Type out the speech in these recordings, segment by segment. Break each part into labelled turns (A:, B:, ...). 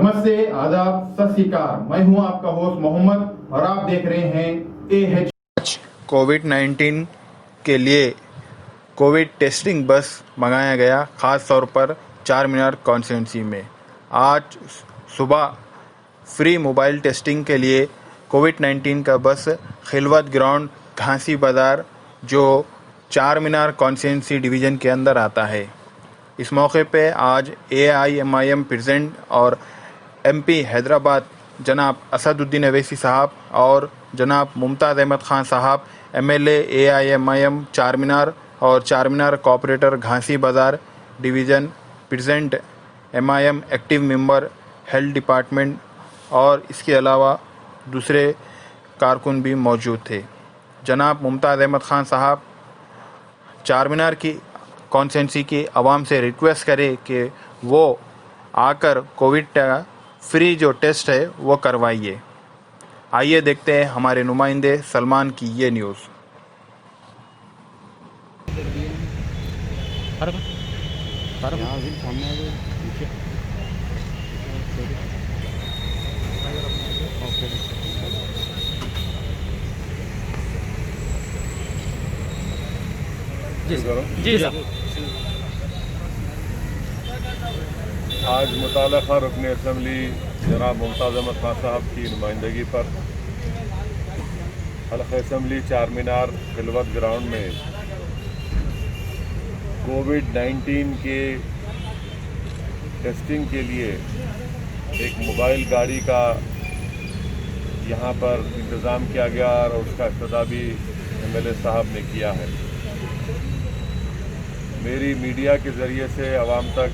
A: नमस्ते, आदाब, सत श्री अकाल। मैं हूं आपका होस्ट मोहम्मद और आप देख रहे हैं AH।
B: कोविड-19 के लिए कोविड टेस्टिंग बस मंगाया गया, ख़ास तौर पर चार मीनार कॉन्स्टिट्यूंसी में। आज सुबह फ्री मोबाइल टेस्टिंग के लिए कोविड-19 का बस खिलवत ग्राउंड, घासी बाज़ार, जो चार मीनार कॉन्स्टिट्यूंसी डिवीज़न के अंदर आता है। इस मौके पे आज AIMIM प्रेसिडेंट और MP हैदराबाद जनाब असदुद्दीन अवैसी साहब और जनाब मुमताज़ अहमद ख़ान साहब MLA AIMIM चार मीनार और चार मीनार कॉपरेटर घासी बाज़ार division president MIM active member health department और इसके अलावा दूसरे कारकुन भी मौजूद थे। जनाब मुमताज़ अहमद ख़ान साहब चार मीनार की कॉन्स्टिट्यूंसी की आवाम से रिक्वेस्ट करें कि वो आकर कोविड का फ्री जो टेस्ट है वो करवाइए। आइए देखते हैं हमारे नुमाइंदे सलमान की ये न्यूज़।
C: जी सर।
D: आज मुताल्लिक़ा रुकन असम्बली जनाब मुमताज़ अहमद खान साहब की नुमाइंदगी पर हल्क़ असम्बली चार मीनार खिलवत ग्राउंड में कोविड-19 के टेस्टिंग के लिए एक मोबाइल गाड़ी का यहाँ पर इंतज़ाम किया गया और उसका इफ्तिताह भी MLA साहब ने किया है। मेरी मीडिया के ज़रिए से आवाम तक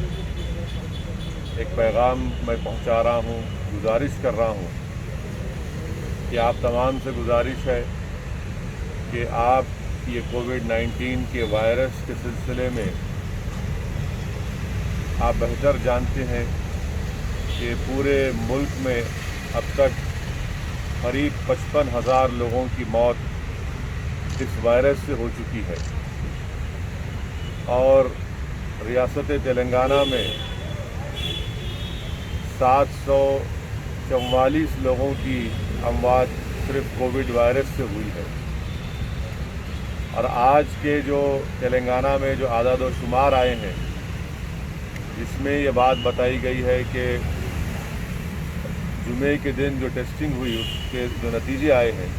D: एक पैगाम मैं पहुंचा रहा हूं, गुजारिश कर रहा हूं कि आप तमाम से गुजारिश है कि आप ये कोविड-19 के वायरस के सिलसिले में आप बेहतर जानते हैं कि पूरे मुल्क में अब तक करीब 55,000 लोगों की मौत इस वायरस से हो चुकी है और रियासत तेलंगाना में 744 लोगों की अमवात सिर्फ कोविड वायरस से हुई है। और आज के जो तेलंगाना में जो आदाद व शुमार आए हैं, जिसमें ये बात बताई गई है कि जुमे के दिन जो टेस्टिंग हुई उसके जो नतीजे आए हैं,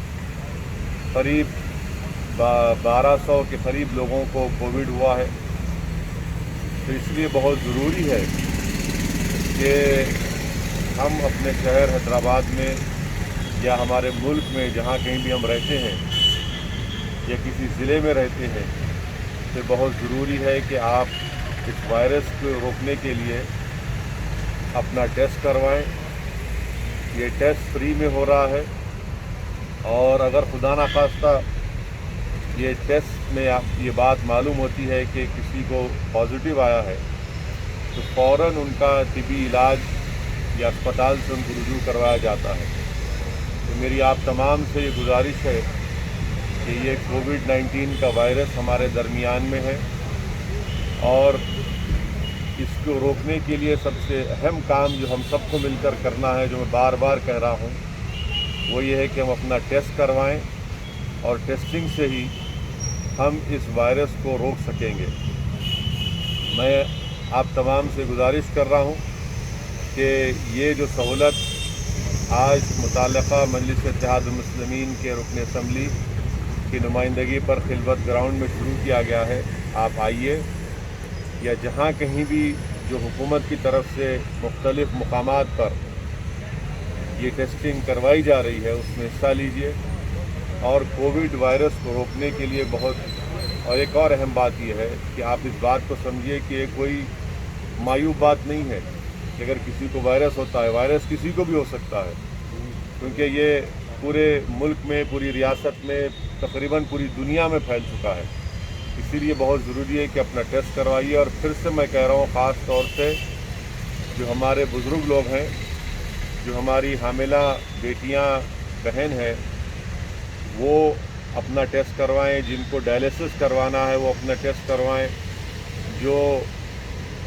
D: करीब 1200 के करीब लोगों को कोविड हुआ है। तो इसलिए बहुत ज़रूरी है कि हम अपने शहर हैदराबाद में या हमारे मुल्क में जहाँ कहीं भी हम रहते हैं या किसी ज़िले में रहते हैं, तो बहुत ज़रूरी है कि आप इस वायरस को रोकने के लिए अपना टेस्ट करवाएं। ये टेस्ट फ्री में हो रहा है और अगर खुदा ना खास्ता ये टेस्ट में ये बात मालूम होती है कि किसी को पॉजिटिव आया है तो फ़ौरन उनका तिबी इलाज या अस्पताल से उनको रुजू करवाया जाता है। तो मेरी आप तमाम से ये गुजारिश है कि ये कोविड-19 का वायरस हमारे दरमियान में है और इसको रोकने के लिए सबसे अहम काम जो हम सबको मिलकर करना है, जो मैं बार बार कह रहा हूँ, वो ये है कि हम अपना टेस्ट करवाएं और टेस्टिंग से ही हम इस वायरस को रोक सकेंगे। मैं आप तमाम से गुजारिश कर रहा हूँ कि ये जो सहूलत आज मुताल्लिक़ा मजलिस इत्तेहादुल मुस्लिमीन के रुकन असम्बली की नुमाइंदगी पर खिलवत ग्राउंड में शुरू किया गया है, आप आइए या जहाँ कहीं भी जो हुकूमत की तरफ से मुख्तलिफ़ मुकामात पर ये टेस्टिंग करवाई जा रही है उसमें हिस्सा लीजिए। और कोविड वायरस को रोकने के लिए बहुत और एक और अहम बात यह है कि आप इस बात को समझिए कि ये कोई मायूब बात नहीं है कि अगर किसी को वायरस होता है, वायरस किसी को भी हो सकता है, क्योंकि ये पूरे मुल्क में, पूरी रियासत में, तकरीबन पूरी दुनिया में फैल चुका है। इसीलिए बहुत ज़रूरी है कि अपना टेस्ट करवाइए। और फिर से मैं कह रहा हूँ, ख़ास तौर से जो हमारे बुज़ुर्ग लोग हैं, जो हमारी हामिला बेटियाँ बहन हैं, वो अपना टेस्ट करवाएं। जिनको डायलिसिस करवाना है वो अपना टेस्ट करवाएं। जो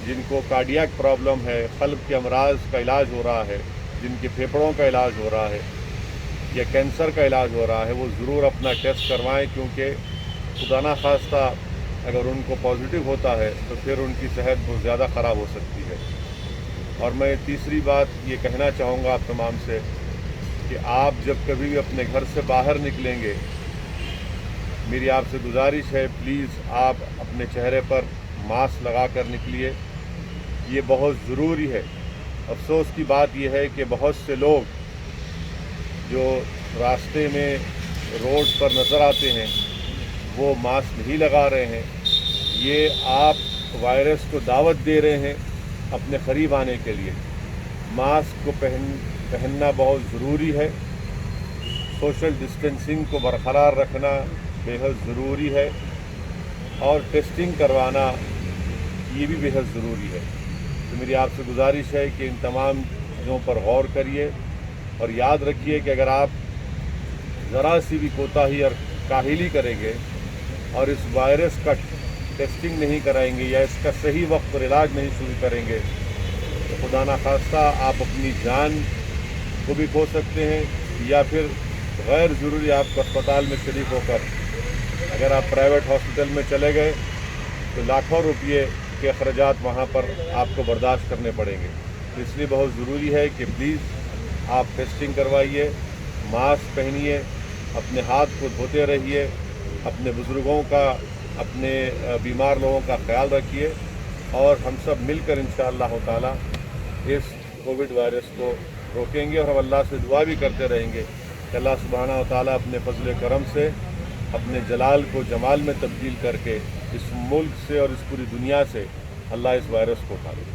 D: जिनको कार्डियक प्रॉब्लम है, क़ल्ब के अमराज का इलाज हो रहा है, जिनके फेफड़ों का इलाज हो रहा है या कैंसर का इलाज हो रहा है, वो ज़रूर अपना टेस्ट करवाएं, क्योंकि खुदा ना खास्ता अगर उनको पॉजिटिव होता है तो फिर उनकी सेहत बहुत ज़्यादा ख़राब हो सकती है। और मैं तीसरी बात ये कहना चाहूँगा आप तमाम से कि आप जब कभी भी अपने घर से बाहर निकलेंगे, मेरी आपसे गुजारिश है, प्लीज़ आप अपने चेहरे पर मास्क लगा कर निकलिए, ये बहुत ज़रूरी है। अफसोस की बात यह है कि बहुत से लोग जो रास्ते में रोड पर नज़र आते हैं वो मास्क नहीं लगा रहे हैं। ये आप वायरस को दावत दे रहे हैं अपने करीब आने के लिए। मास्क को पहनना बहुत ज़रूरी है। सोशल डिस्टेंसिंग को बरकरार रखना बेहद ज़रूरी है और टेस्टिंग करवाना ये भी बेहद ज़रूरी है। तो मेरी आपसे गुजारिश है कि इन तमाम चीज़ों पर गौर करिए और याद रखिए कि अगर आप ज़रा सी भी कोताही और काहिली करेंगे और इस वायरस का टेस्टिंग नहीं कराएंगे या इसका सही वक्त पर इलाज नहीं शुरू करेंगे तो खुदा ना खास्ता आप अपनी जान को भी खो सकते हैं या फिर गैर ज़रूरी आपको अस्पताल में शरीक होकर अगर आप प्राइवेट हॉस्पिटल में चले गए तो लाखों रुपये के अखराजात वहाँ पर आपको बर्दाश्त करने पड़ेंगे। तो इसलिए बहुत ज़रूरी है कि प्लीज़ आप टेस्टिंग करवाइए, मास्क पहनिए, अपने हाथ को धोते रहिए, अपने बुज़ुर्गों का, अपने बीमार लोगों का ख्याल रखिए और हम सब मिलकर इंशाअल्लाह ताला इस कोविड वायरस को रोकेंगे। और हम अल्लाह से दुआ भी करते रहेंगे कि अल्लाह सुब्हानहू व तआला अपने फजल करम से अपने जलाल को जमाल में तब्दील करके इस मुल्क से और इस पूरी दुनिया से अल्लाह इस वायरस को उठा ले।